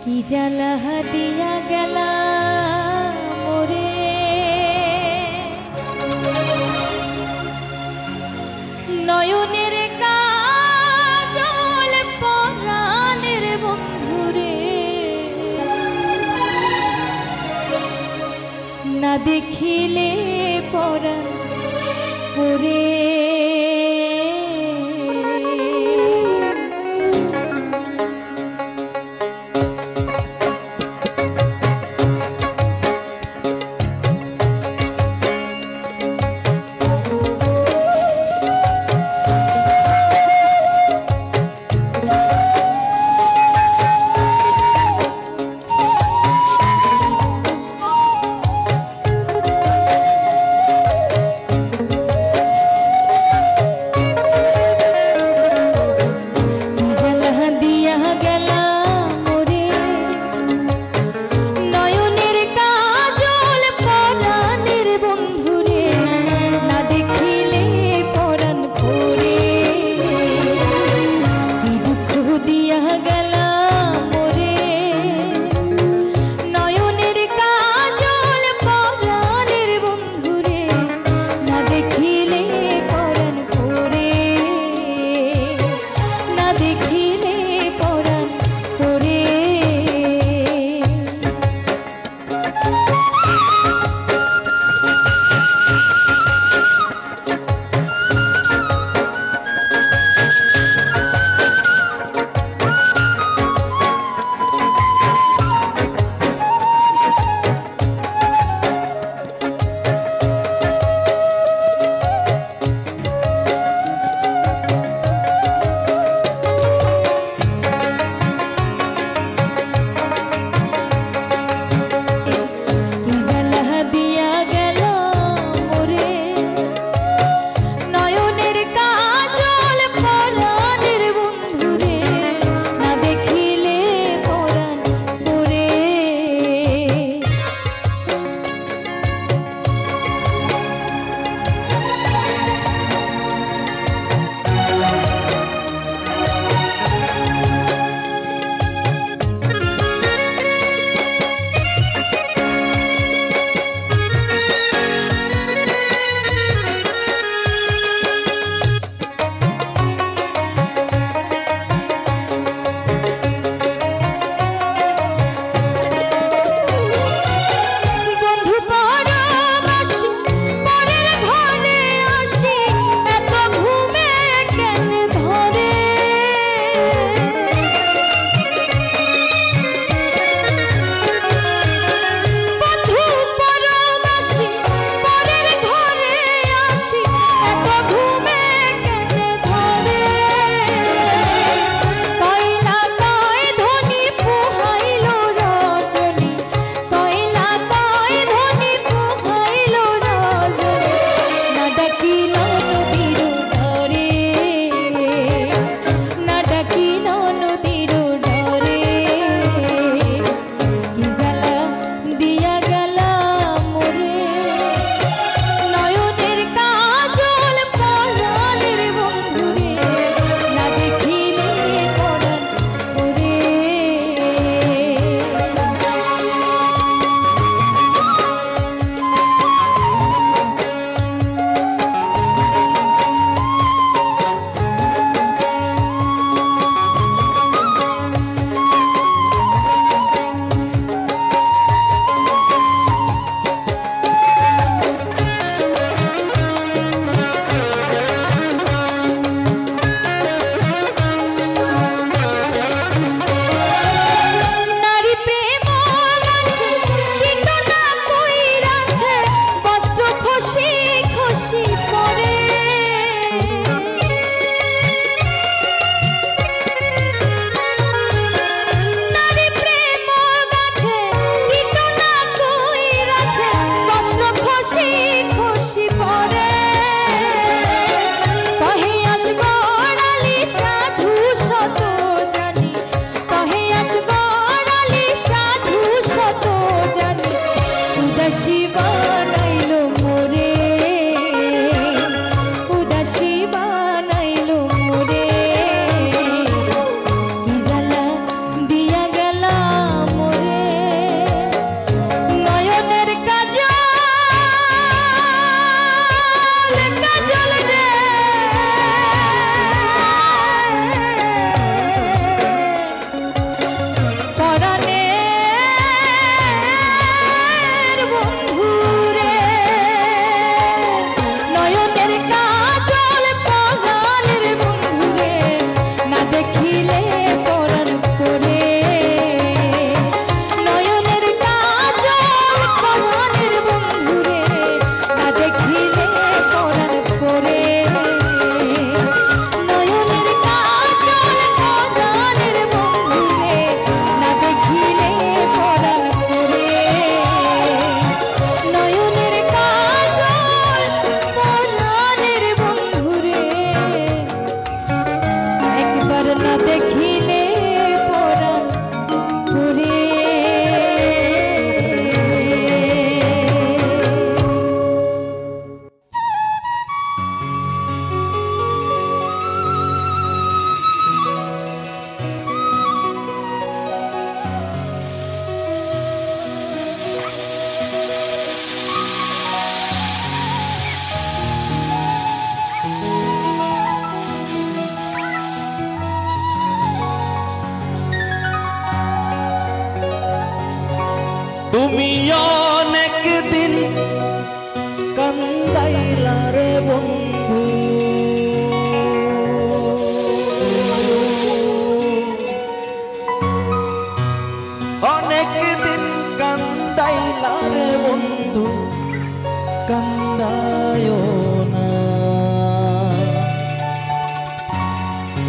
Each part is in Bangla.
কি জ্বালা দিয়া গেলা মোরে নয়নের কাজল পরাণের বন্ধুরে না দেখিলে পরাণ পরে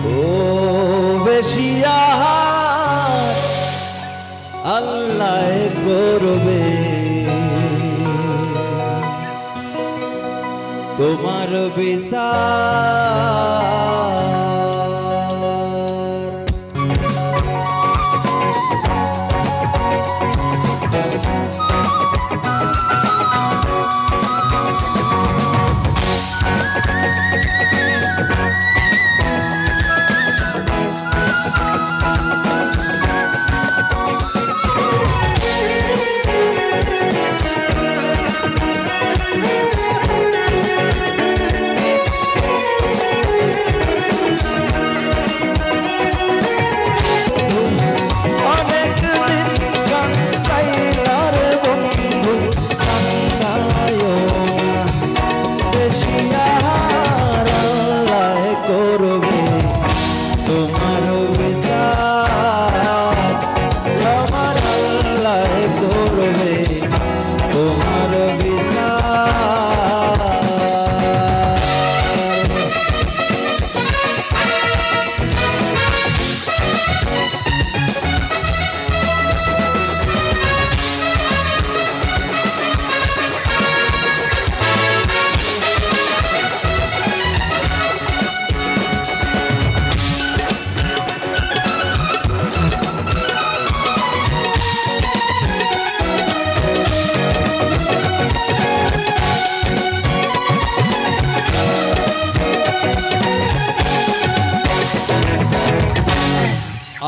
ও বেশিয়া আল্লাহ করবে তোমার বিচার।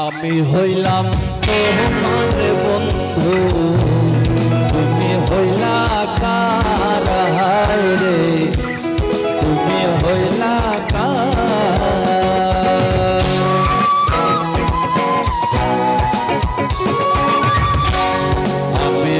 আমি হইলাম তোমার বন্ধু, তুমি হইলা কার রে, তুমি হইলা কার। আমি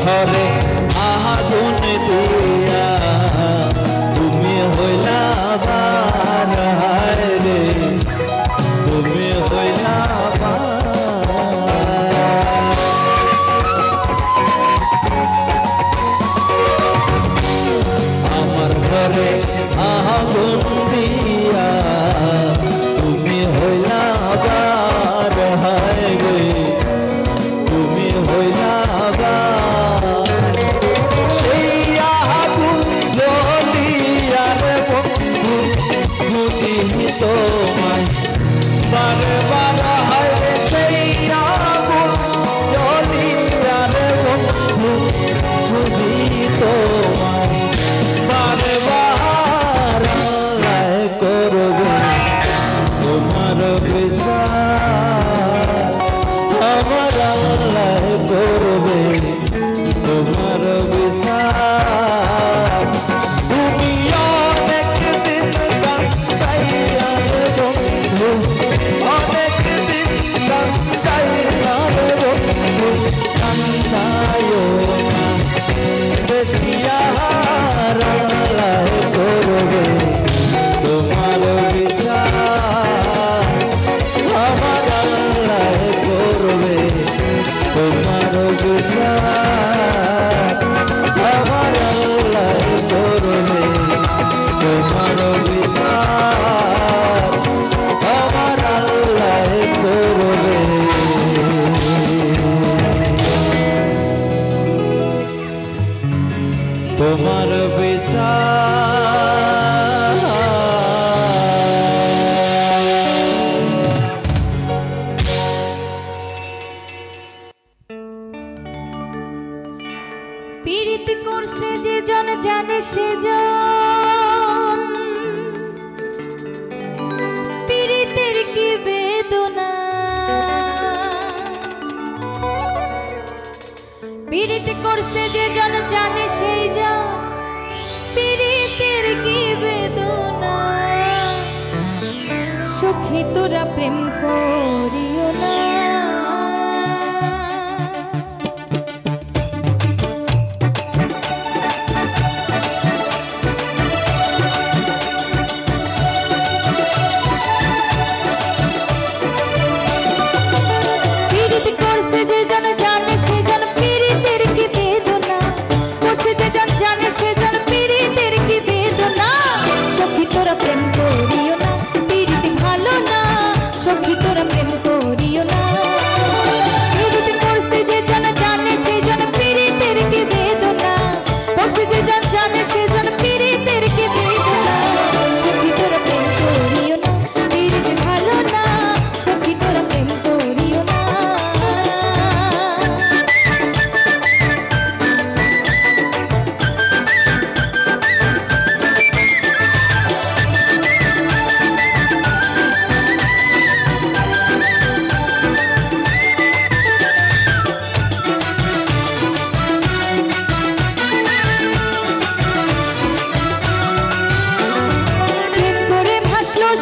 ঘরে আগুন দিয়া তুমি হইলা বার রে, তুমি হইলা আমার ঘরে আগুন দিয়া তুমি হইলা বার রে, তুমি হইলা তোমায় বারে বারে হয় সেই আগুন জ্বলিয়া রে বন্ধু, বুঝি তোমায় বারে বারে করবে তোমার বিচার, আমার আল্লাহ করবে তোমার বিচার। তুমি অনেক দিন কাঁদাইয়া রে বন্ধু, অনেক দিন কাঁদাইয়া রে বন্ধু, কান্দায়ো না বেশি আর আল্লাহ করবে তোমার বিচার, আমার আল্লাহ করবে তোমার বিচার, আমার আল্লাহ করবে তোমার বিচার, আমার আল্লাহ করবে। তোমার বিচার। পীড়িত করছে যে জন জানে সে জন, পীড়িতের কি বেদনা পীড়িত করছে যে জন জানে সেই জন পীড়িতের কি বেদনা সখী তোরা প্রেম করিও না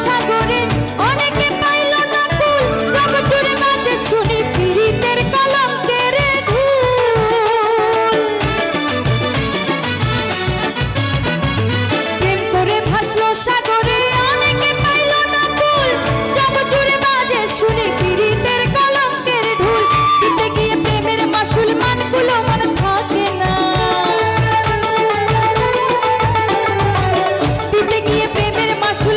সাগরে অনেকে পাইল না ফুল জগৎজুড়ে বাজে শুনি পীড়িতের কলঙ্কের ঢোল প্রেম করে ভাসলো সাগরে অনেকে পাইল না ফুল জগৎজুড়ে বাজে শুনি পীড়িতের কলঙ্কের ঢোল দিতে গিয়ে প্রেমের মাসুল মানগুলো মন থাকে না দিতে গিয়ে প্রেমের মাসুল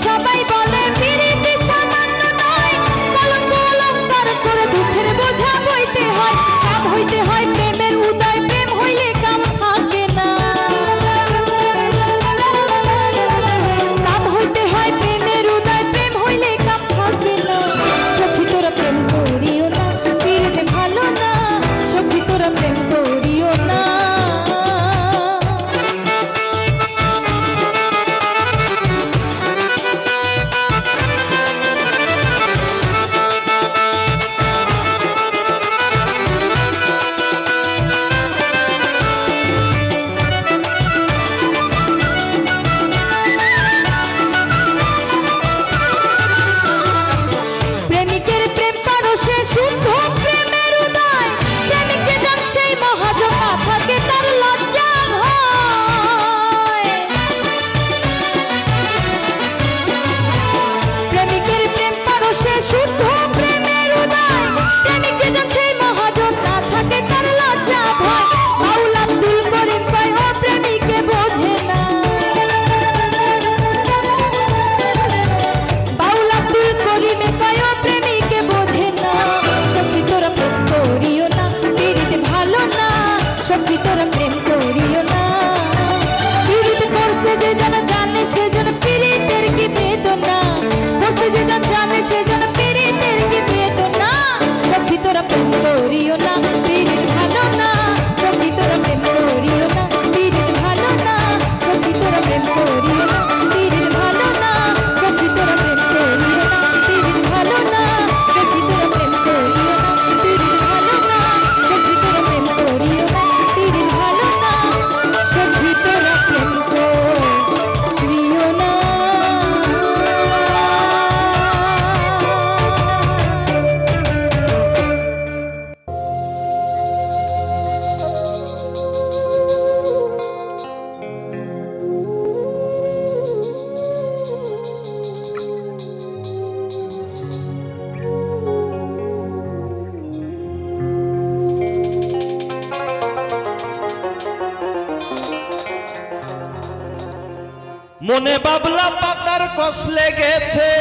সবাই বলে পীড়িতি সামান্য নয় কলঙ্ক অলঙ্কার করে দুঃখের বোঝা বইতে হয় কাম হইতে হয় প্রেমের উদয় প্রেম হইলে কাম থাকে না কাম হইতে হয় প্রেমের উদয় প্রেম হইলে কাম থাকে না সখী তোরা প্রেম করিও না পীড়িতে ভালো না সখী তোরা প্রেম করিও না মনে বাবলা পাতার কষ লেগেছে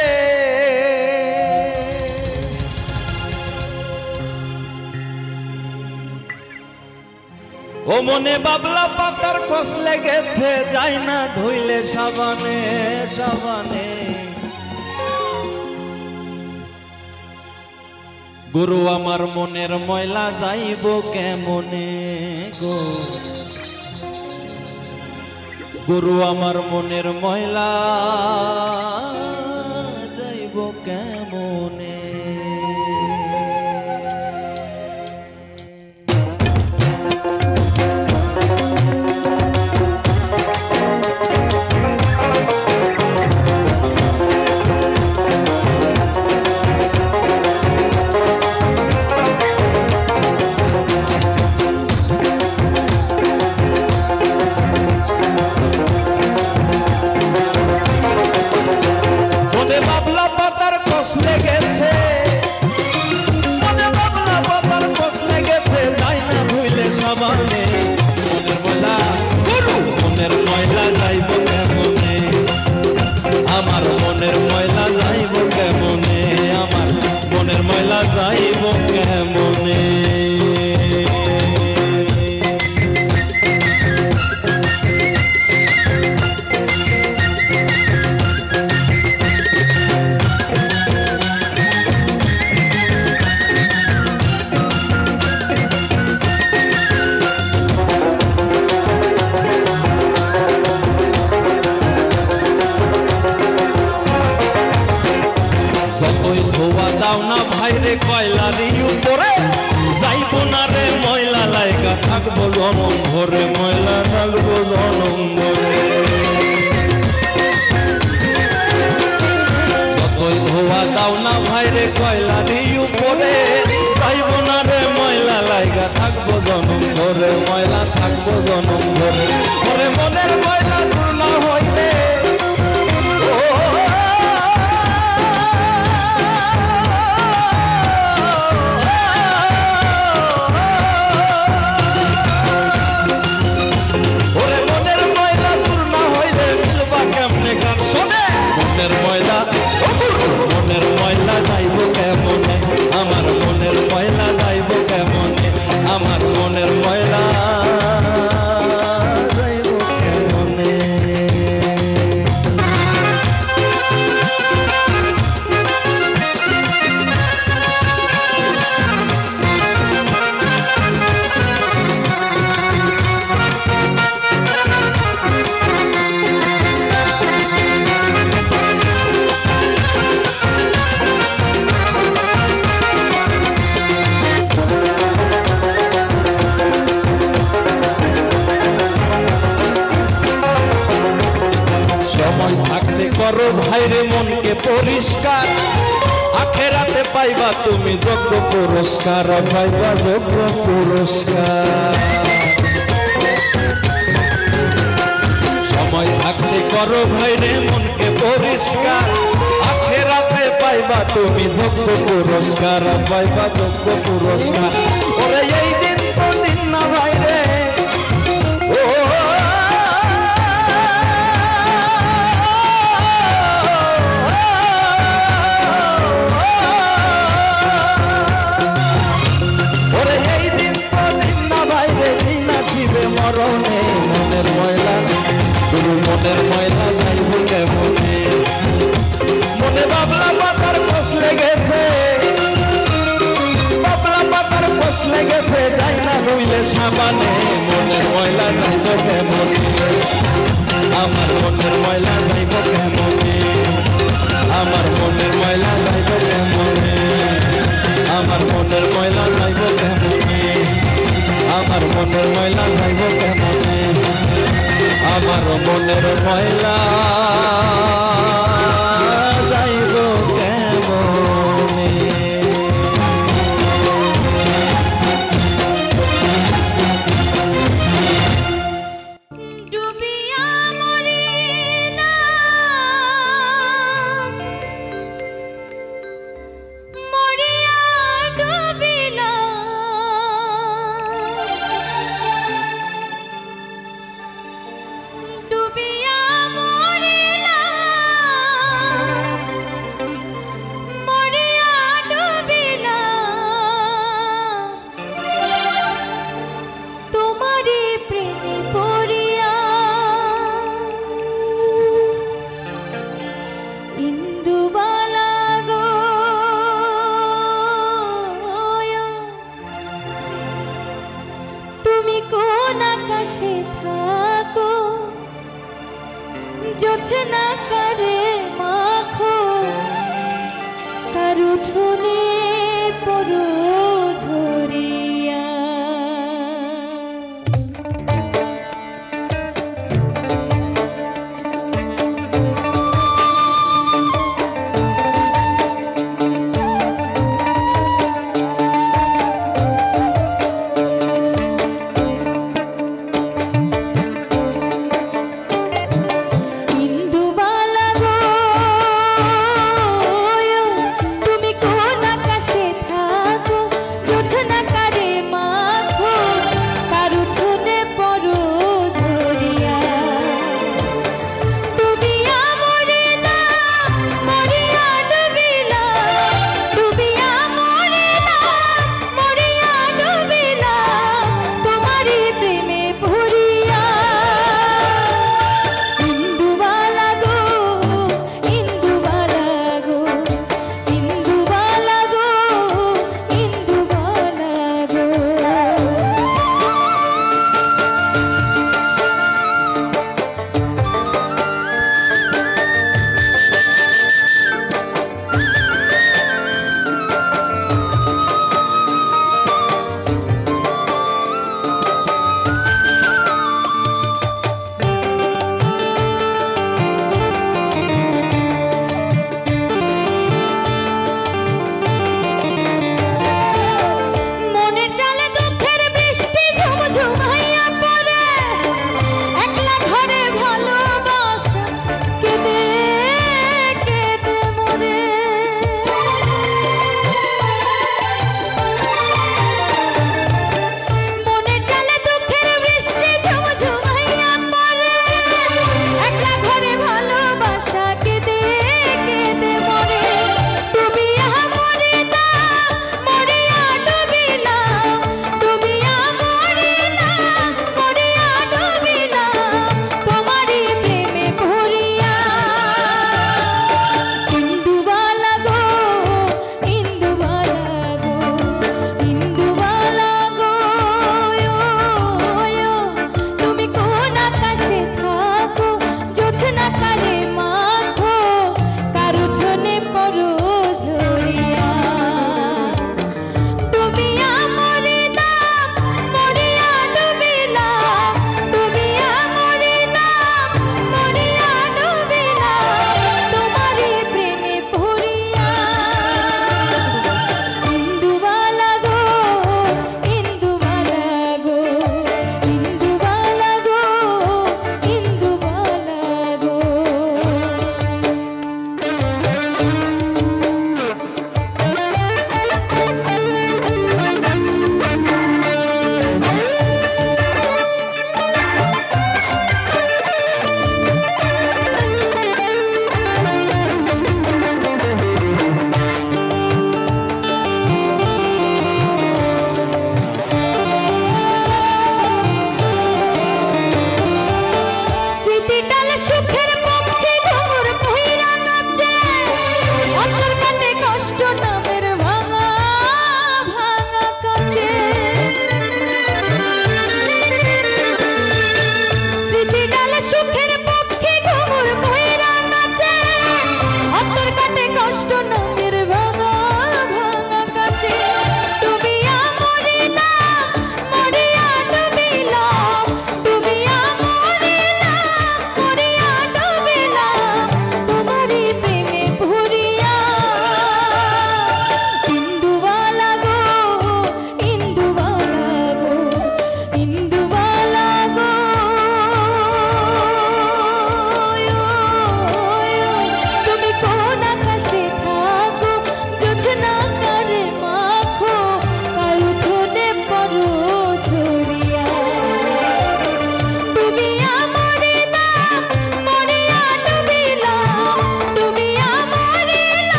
ও মনে বাবলা পাতার কষ লেগেছে যাই না ধুইলে সাবানে সাবানে গুরু আমার মনের ময়লা যাইব কেমনে গো গুরু আমার মনের ময়লা যাইব কেমনে লেগেছে মনে বাবলা পাতার কষ লেগেছে যাই না ধুইলে সাবানে মনের ময়লা গুরু মনের ময়লা যাইব কেমনে আমার মনের ময়লা যাইব কেমনে আমার মনের ময়লা যাইব কেমনে দাও না ভাইরে কয়লারি উপরে যাইব না রে ময়লা লাইগা থাকবো জনম ভরে ময়লা থাকবো জনম ভরে যতই ধোয়া দাও না ভাইরে কয়লারি উপরে যাইব না রে ময়লা লাইগা থাকবো জনম ভরে ময়লা থাকবো জনম ভরে ভরে মনের ময়লা দূর না হইলে মনের ময়লা মনের ময়লা যাইব কেমনে আমার মনের ময়লা যাইব কেমনে আমার মনের ময়লা যাইব কেমনে সময় থাকতে করো ভাইরে মনকে পরিষ্কার আখেরাতে পাইবা তুমি যোগ্য পুরস্কার পাইবা যোগ্য পুরস্কার সময় থাকতে করো ভাইরে মনকে পরিষ্কার আখেরাতে পাইবা তুমি যোগ্য পুরস্কার পাইবা যোগ্য পুরস্কার ওরে এই দিন তো দিন না ভাইরে মরণে মনের ময়লা গুরু মনের ময়লা যাইব কেমনে মনে বাবলা পাতার কষ লেগেছে বাবলা পাতার কষ লেগেছে যাই না ধুইলে সাবানে মনের ময়লা যাইব কেমনে আমার মনের ময়লা যাইব কেমনে আমার মনের ময়লা যাইব কেমনে আমার মনের ময়লা যাইব কেমনে আমার মনের ময়লা যাইব কেমনে আমার মনের ময়লা যাইব কেমনে ডুবিয়া মরিলা মরিয়া ডুবিলা ডুবিয়া মরিলা পাশে থাকো, জোছনা করে মাখো, তার উঠোনে পড়ো ঝরিয়া। ইন্দুবালা গো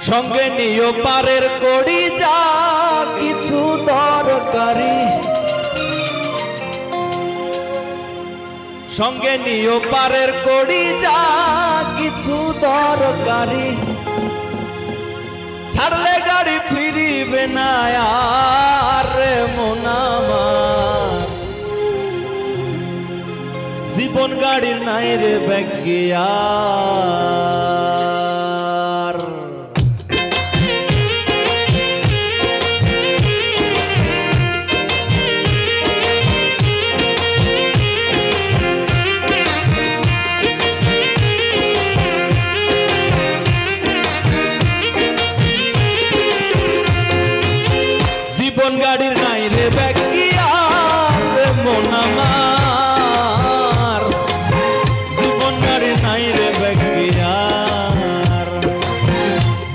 সঙ্গে নিও পারের কড়ি যা কিছু দরকারি, সঙ্গে নিও পারের কড়ি যা কিছু দরকারি, ছাড়লে গাড়ি ফিরিবে না আর মন আমার, জীবন গাড়ির নাই রে ব্যাগিয়ার। জীবন গাড়ির নাই রে ব্যাগিয়ার মন আমার, জীবন গাড়ির নাই রে ব্যাগিয়ার,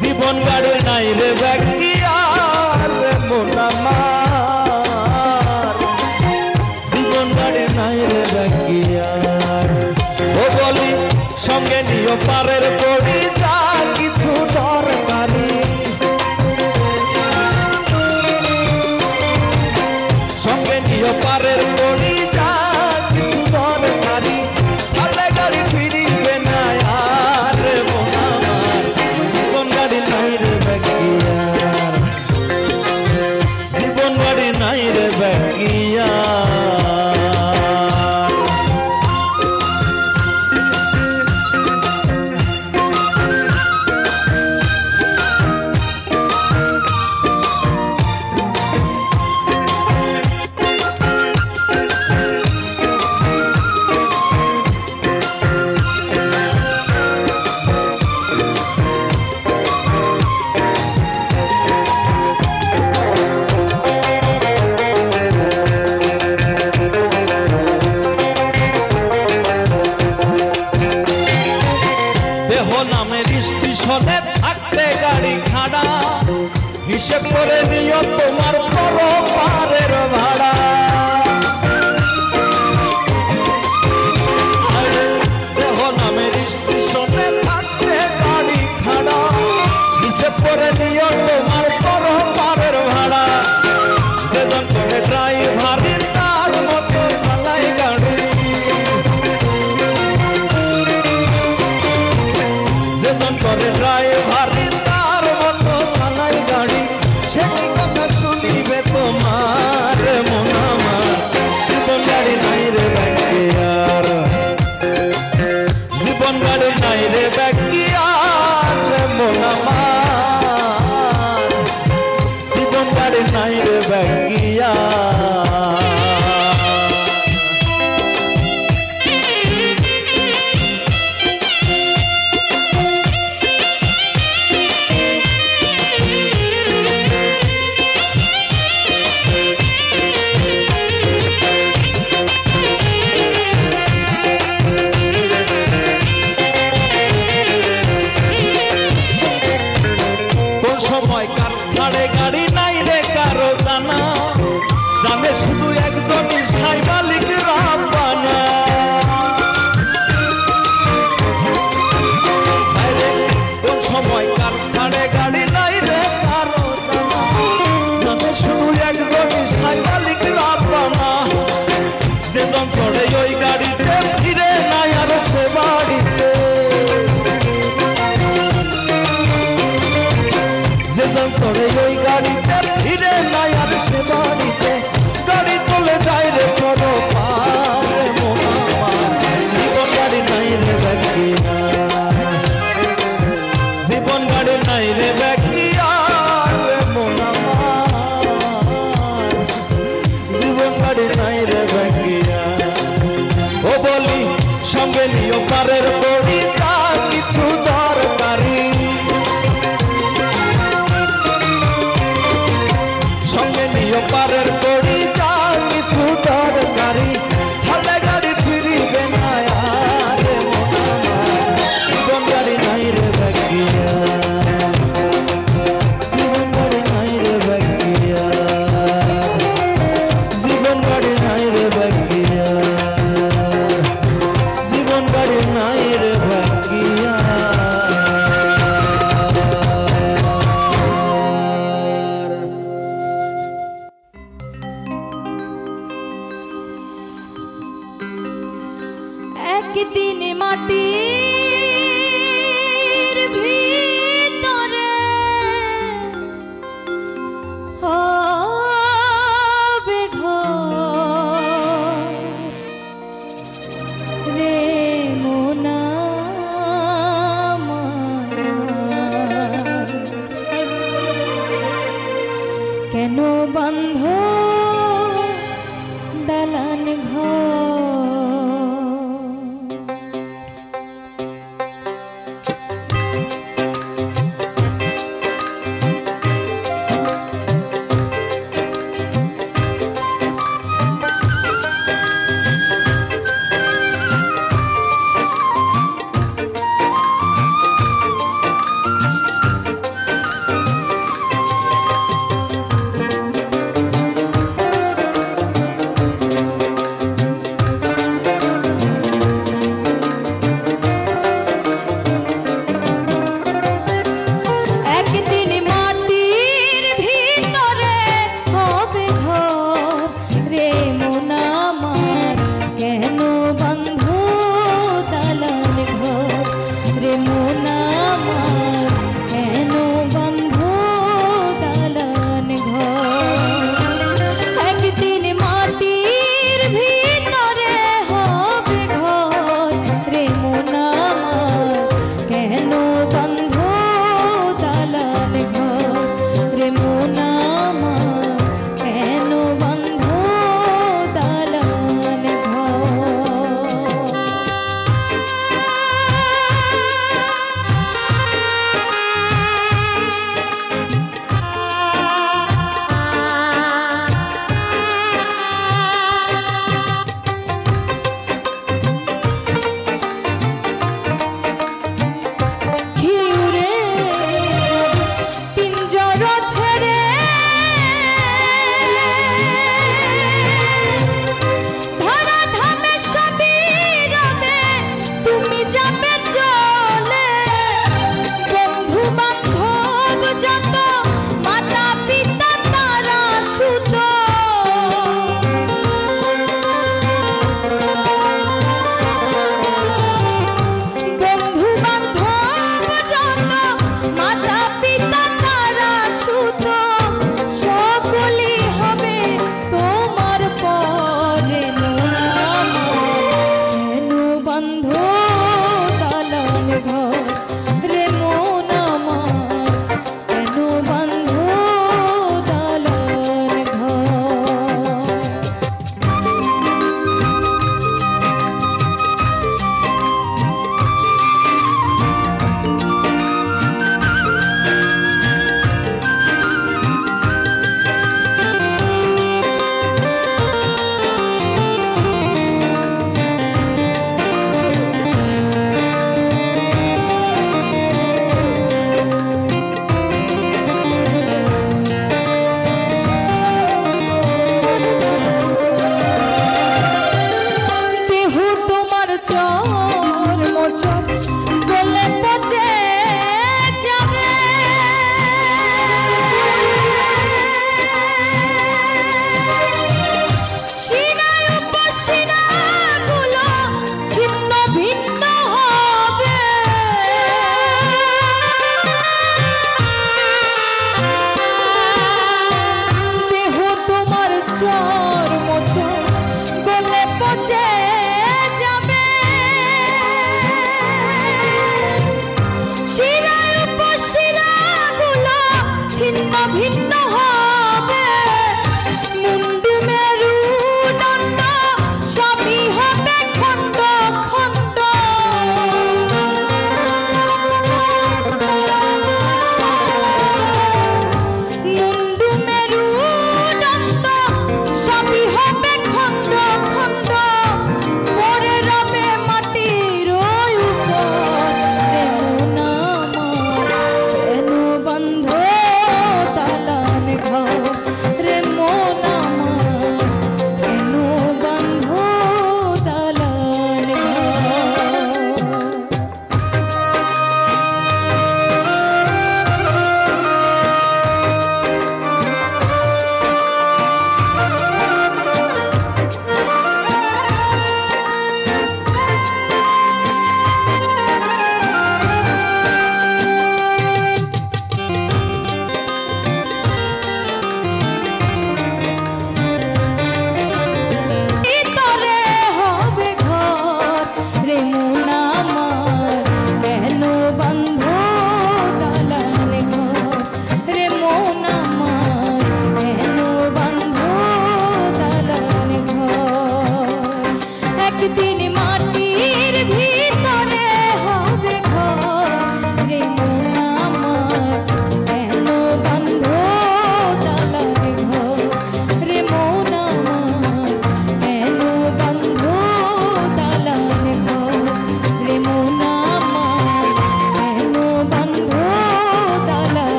জীবন গাড়ির নাই রে ব্যাগিয়ার মন আমার, জীবন গাড়ির নাই রে ব্যাগিয়ার। ও বলি সঙ্গে নিও পারের কড়ি যা কিছু দরকারি, সঙ্গে নিও পারের কড়ি যা কিছু দরকারি, ছাড়লে গাড়ি ফিরিবে না আর মন আমার, জীবন গাড়ি নাই রে ব্যাগিয়ার, জীবন গাড়ি নাই রে ব্যাগিয়ার। স্টেশনে থাকতে গাড়ি খাড়া, হিসেব করে নিও তোমার পরপারের ভাড়া, দেহ নামের স্টেশনে থাকতে গাড়ি খাড়া, হিসেব করে নিও তোমার পরপারের ভাড়া, সেজন করে ড্রাইভারি তার মতো চালাই গাড়ি, সেজন করে ড্রাইভারি তার মতো চালাই গাড়ি, সেটি কথা শুনিবে তোমার মন আমার, জীবন গাড়ি নাই রে ব্যাগিয়ার, জীবন গাড়ি নাই রে ব্যাগিয়ার মন আমার, জীবন গাড়ি নাই রে ব্যাগিয়ার। ছাড়ে গাড়ি নাই রে কারো জানা, জানে শুধু একজনই সাই মালিক রাব্বানা, কোন সময় কার ছাড়ে গাড়ি নাই রে কারো জানা, জানে শুধু একজনই সাই মালিক রাব্বানা, যেজন চড়ে ওই গাড়িতে ফিরে নাই আর সে বাড়িতে, যেজন চড়ে ওই গাড়িতে ফিরে নাই আর সে বাড়িতে, গাড়ি চলে যায় রে পরপারে মন আমার, জীবন গাড়ি নাই রে ব্যাগিয়ার, জীবন গাড়ি নাই রে ব্যাগিয়ার মন আমার, জীবন গাড়ি নাই রে ব্যাগিয়ার। ও বলি সঙ্গে নিও পারের কড়ি যা কিছু দরকারি, সঙ্গে নিও পারের কড়ি যা কিছু দরকারি, ছাড়লে গাড়ি ফিরিবে না আর মন আমার, জীবন গাড়ি নাই রে ব্যাগিয়ার, বন্ধ দালান ঘর।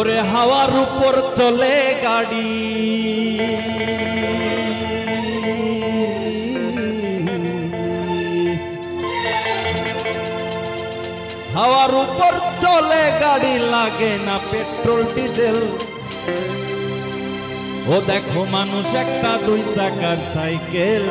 ওরে হাওয়ার উপর চলে গাড়ি হাওয়ার উপর চলে গাড়ি লাগে না পেট্রোল ডিজেল ও দেখো মানুষ একটা দুই চাকার সাইকেল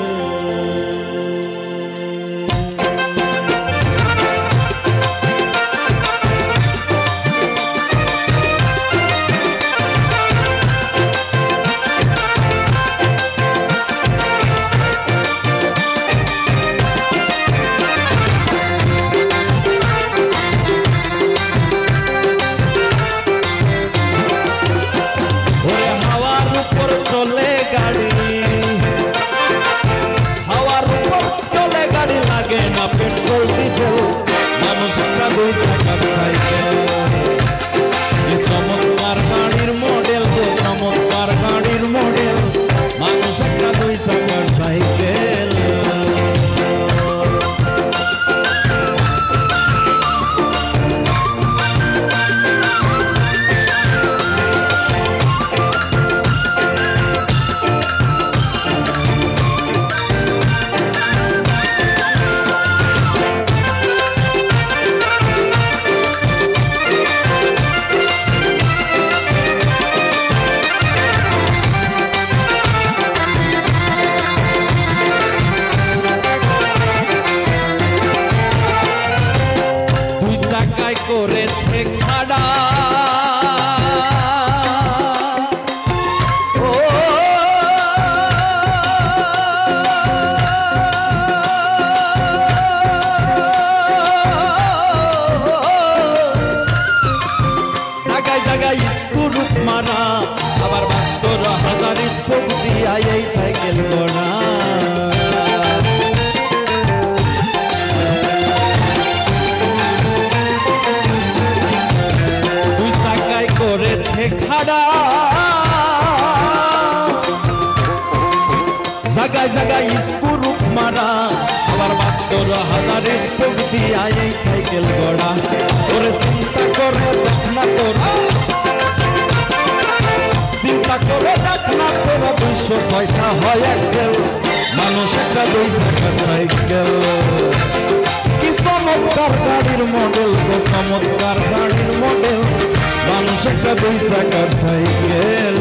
চলে গাড়ি হাওয়ার উপর চলে গাড়ি লাগে না পেট্রোল ডিজেল মানুষ একটা দুই চাকার সাইকেল চমৎকার গাড়ির মডেল গো চমৎকার গাড়ির মডেল মানুষ একটা দুই চাকার সাইকেল করেছে খাড়া ও জায়গায় জায়গায় স্কুল মারা আবার ৭২,০০০ স্পোক দিয়া এই সাইকেল গোনা করেছে খাড়া জায়গায় জায়গায় স্কুল মারা আবার ৭২,০০০ স্পোক দিয়া এই সাইকেল গড়া ওরে চিন্তা করে দেখ না তোরা চিন্তা করে দেখ না তোরা ২০৬টা হয় এক্সেল মানুষ একটা দুই চাকার সাইকেল কি চমৎকার গাড়ির মডেল গো চমৎকার গাড়ির মডেল মানুষ একটা দুই চাকার সাইকেল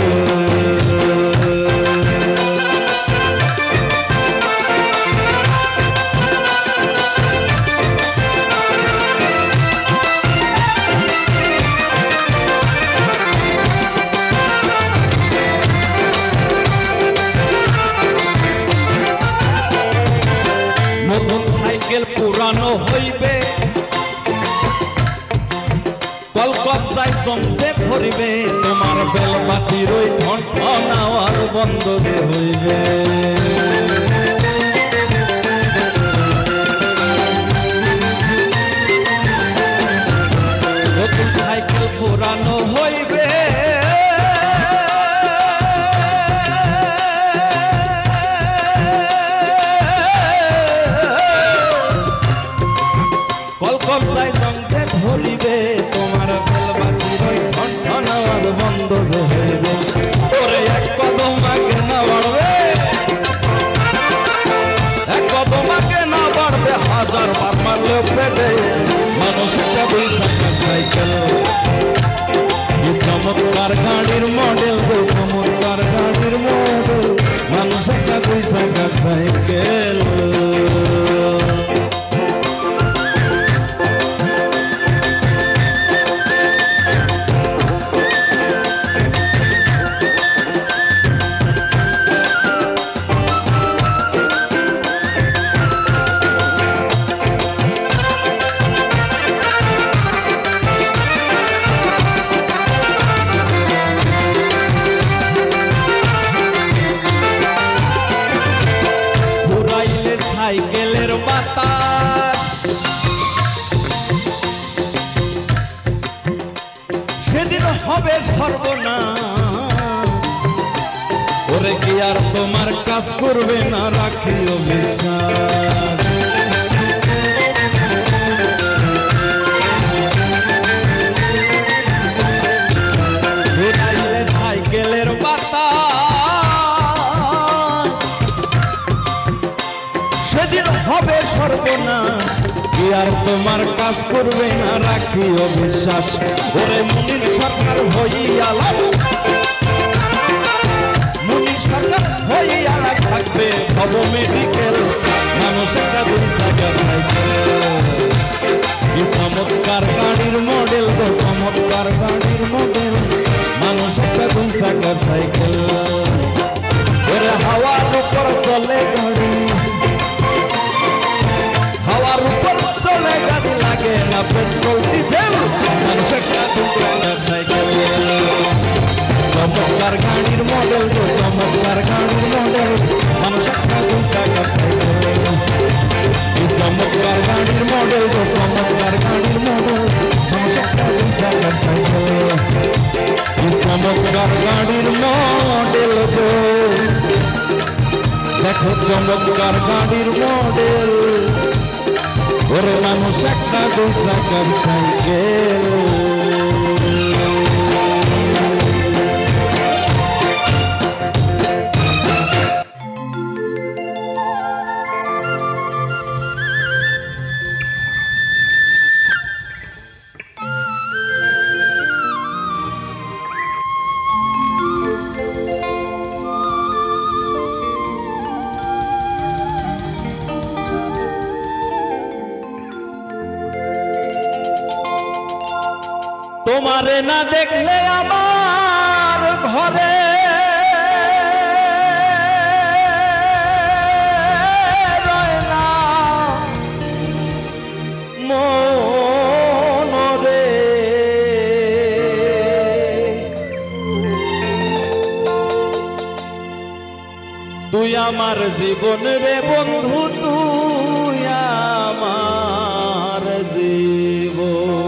নতুন সাইকেল পুরানো হইবে কলকত্তায় জমছে ভরিবে তোমার বেলবাতির ওই ঘন্টা আর বন্ধ যে হইবে নতুন সাইকেল পুরানো হইবে কলকত্তায় জমছে ভরিবে তোমার বেলবাতির ওই ঘন্টা আর বন্ধ যে হইবে ওরে এক কদম আগে না বাড়বে এক কদম আগে না বাড়বে ১০০০ বার মারলেও পেটে মানুষ একটা দুই চাকার সাইকেল চমৎকার গাড়ির মডেল গো চমৎকার গাড়ির মডেল মানুষ একটা দুই চাকার সাইকেল সাইকেলের বাতাস সেদিন হবে সর্বনাশ ওরে কি আর তোমার কাজ করবে না রাখিও বিশ্বাস সর্বনাশ কি আর তোমার কাজ করবে না রাখিও বিশ্বাস ওরে মুনির সরকার হইয়া মুনির সরকার হইয়া থাকবে হব মেডিকেল মানুষ একটা দুই চাকার সাইকেল কি চমৎকার গাড়ির মডেল গো চমৎকার গাড়ির মডেল মানুষ একটা দুই চাকার সাইকেল ওরে হাওয়ার উপর চলে গাড়ি হাওয়ার উপর চলে গাড়ি লাগে না পেট্রোল ডিজেল মানুষ একটা দুই চাকার সাইকেল চমৎকার গাড়ির মডেল গো চমৎকার গাড়ির মডেল মানুষ একটা দুই চাকার সাইকেল চমৎকার গাড়ির মডেল গো চমৎকার গাড়ির মডেল মানুষ একটা দুই চাকার সাইকেল চমৎকার গাড়ির মডেল গো দেখো চমৎকার গাড়ির মডেল ওরে মানুষ একটা দুই চাকার সাইকেল তোমারে না দেখলে আমার ঘরে রয় না মনরে তুই আমার জীবন রে বন্ধু তুই আমার জীবন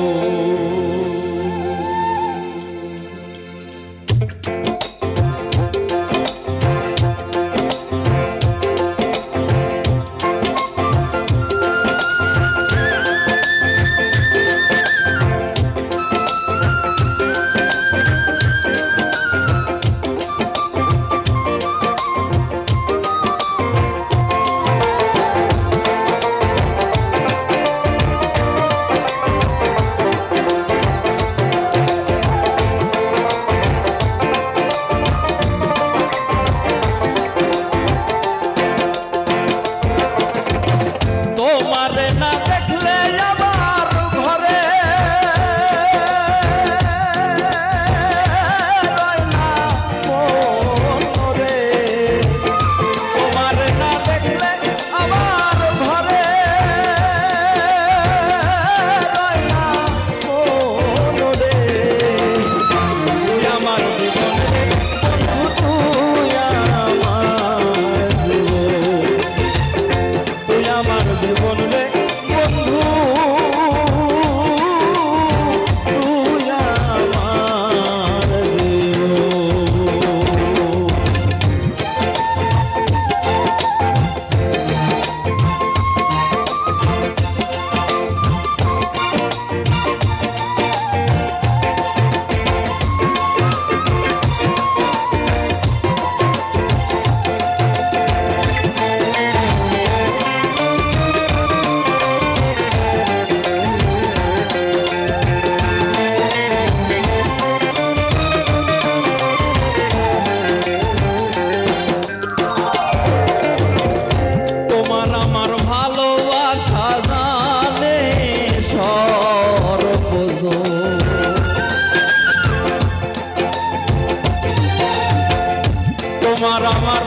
তোমার আমার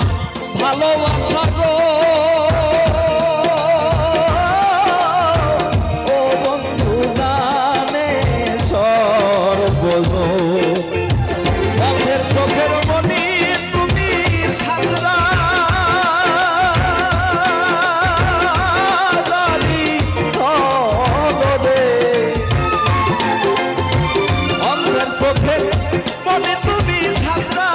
ভালোবাসা গো ও বন্ধু জানে সর্বজন অন্ধের চোখের মনি তুমি সাদরা জানি রে অন্ধের চোখের মনি তুমি সাদরা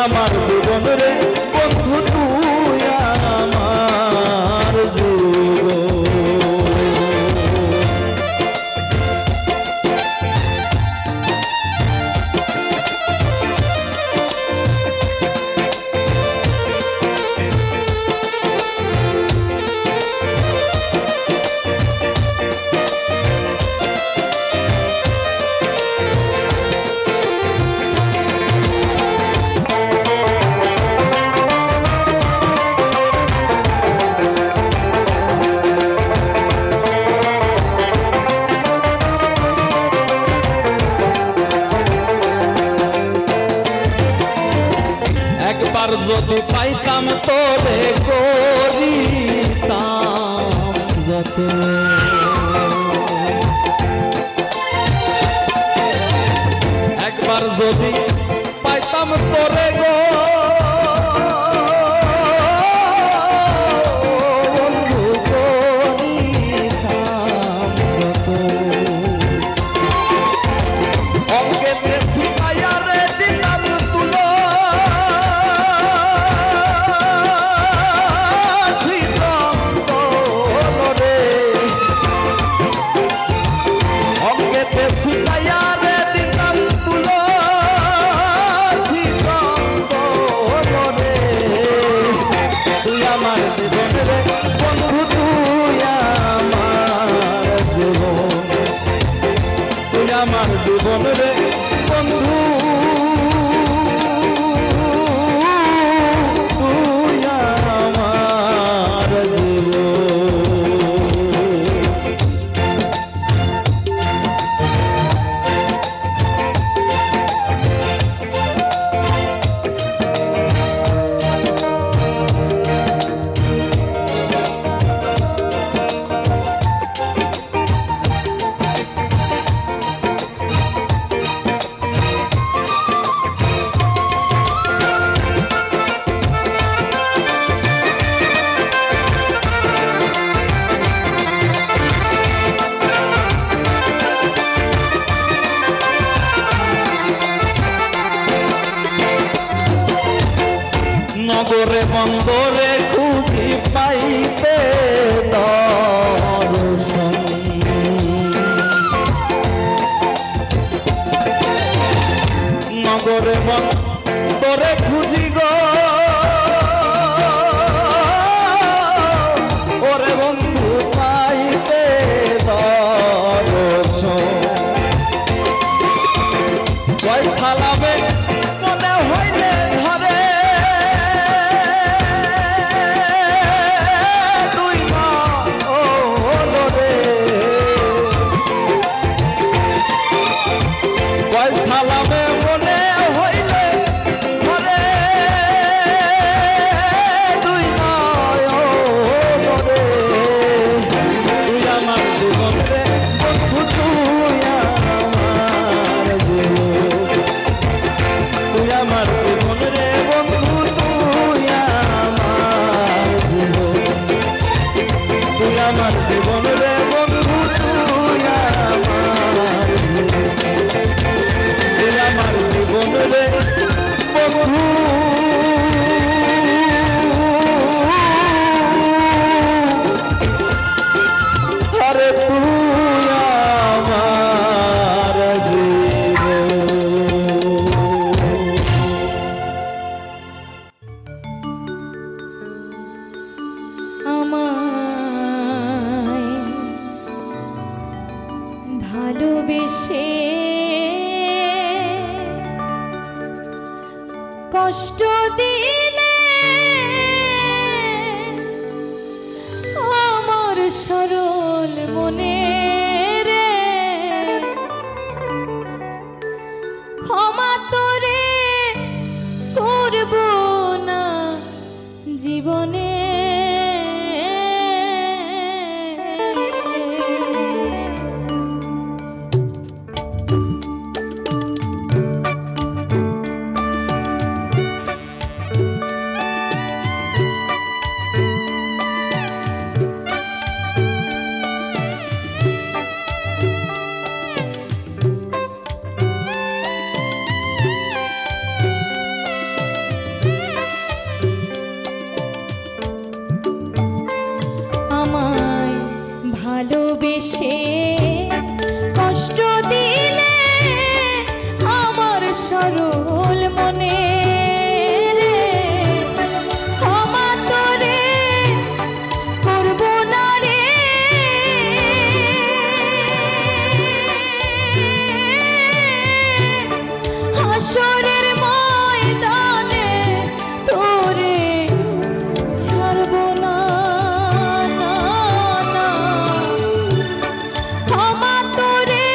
আমার জীবন রে বন্ধু তুই আমার জীবন একবার যদি পাইতাম তোরে করিতাম যত একবার যদি পাইতাম তোরে গো আমার জীবন রে বন্ধু তুই আমার নগরে বন্দরে খুঁজি পাইতে দর্শন নগরে বন্দরে খুঁজি গো ওরে বন্ধু পাইতে দর্শন পয়সা লাভে মনে হইলে ধরে সালামে মনে হইলে ধরে তুই নয়রে তুই আমার জীবন রে বন্ধু তুই আমার জীবন তুই আমার জীবন রে বন্ধু তুই আমার জীবন তুই আমার জীবন রে বন্ধু তুই আমার জীবন আমার জীবন রে বন্ধু আরে তুই আমার জীবন আমায় ভালোবেসে কষ্ট দিলে আমার সরল মনে রে ক্ষমা তোরে করব না জীবনে ভালোবেসে কষ্ট দিলে আমার সরল মনে রে ক্ষমা তোরে করব না রে হাসরের ময়দানে তোরে ছাড়ব না ক্ষমা তোরে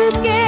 বুকে